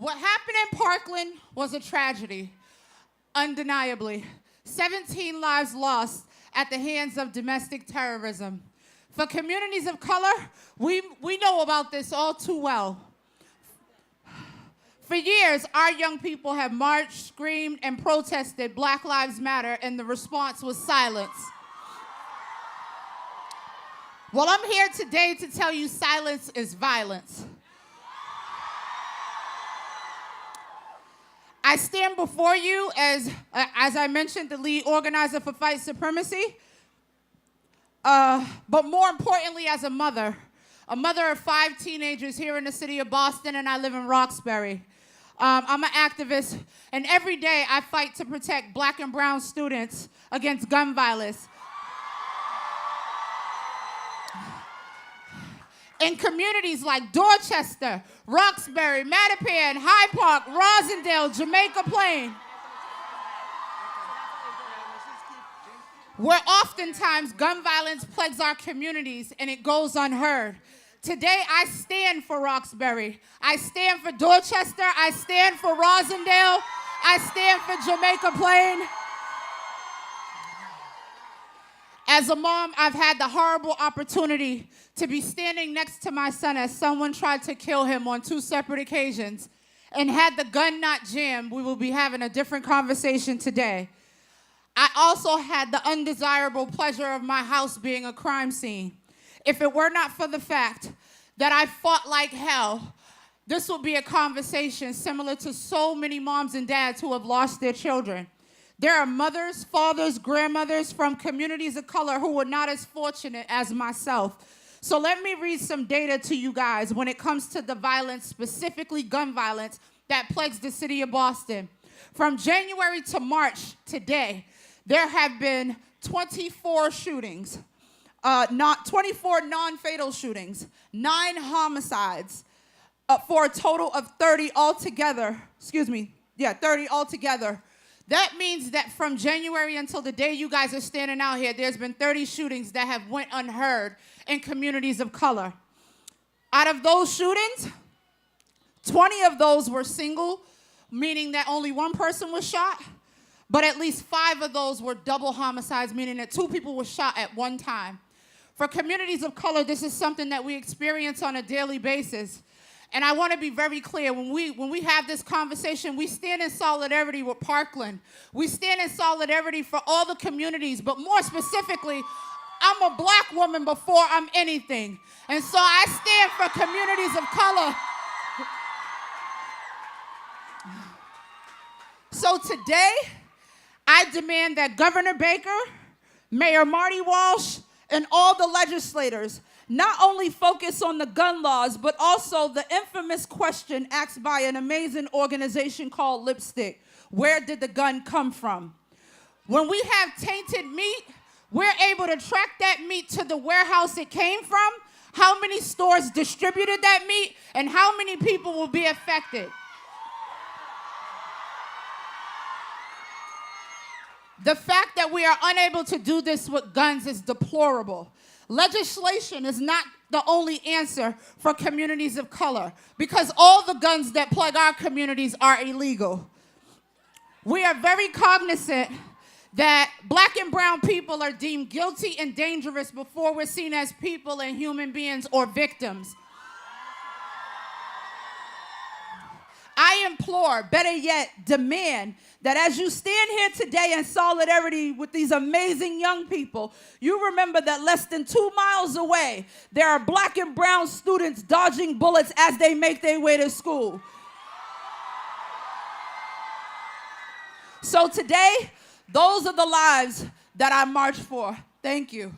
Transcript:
What happened in Parkland was a tragedy, undeniably. 17 lives lost at the hands of domestic terrorism. For communities of color, we know about this all too well. For years, our young people have marched, screamed, and protested Black Lives Matter, and the response was silence. Well, I'm here today to tell you silence is violence. I stand before you as I mentioned, the lead organizer for Fight Supremacy, but more importantly, as a mother of 5 teenagers here in the city of Boston, and I live in Roxbury. I'm an activist, and every day I fight to protect Black and brown students against gun violence. In communities like Dorchester, Roxbury, Mattapan, Hyde Park, Rosendale, Jamaica Plain, where oftentimes gun violence plagues our communities and it goes unheard. Today, I stand for Roxbury. I stand for Dorchester. I stand for Rosendale. I stand for Jamaica Plain. As a mom, I've had the horrible opportunity to be standing next to my son as someone tried to kill him on 2 separate occasions. And had the gun not jammed, we will be having a different conversation today. I also had the undesirable pleasure of my house being a crime scene. If it were not for the fact that I fought like hell, this would be a conversation similar to so many moms and dads who have lost their children. There are mothers, fathers, grandmothers from communities of color who were not as fortunate as myself. So let me read some data to you guys when it comes to the violence, specifically gun violence, that plagues the city of Boston. From January to March today, there have been 24 shootings, 24 non-fatal shootings, 9 homicides, for a total of 30 altogether. 30 altogether. That means that from January until the day you guys are standing out here, there's been 30 shootings that have went unheard in communities of color. Out of those shootings, 20 of those were single, meaning that only one person was shot, but at least 5 of those were double homicides, meaning that 2 people were shot at one time. For communities of color, this is something that we experience on a daily basis. And I want to be very clear, when we have this conversation, we stand in solidarity with Parkland. We stand in solidarity for all the communities, but more specifically, I'm a Black woman before I'm anything. And so I stand for communities of color. So today, I demand that Governor Baker, Mayor Marty Walsh, and all the legislators not only focus on the gun laws, but also the infamous question asked by an amazing organization called Lipstick: where did the gun come from? When we have tainted meat, we're able to track that meat to the warehouse it came from, how many stores distributed that meat, and how many people will be affected. The fact that we are unable to do this with guns is deplorable. Legislation is not the only answer for communities of color, because all the guns that plague our communities are illegal. We are very cognizant that Black and brown people are deemed guilty and dangerous before we're seen as people and human beings or victims. I implore, better yet, demand that as you stand here today in solidarity with these amazing young people, you remember that less than 2 miles away, there are Black and brown students dodging bullets as they make their way to school. So today, those are the lives that I march for. Thank you.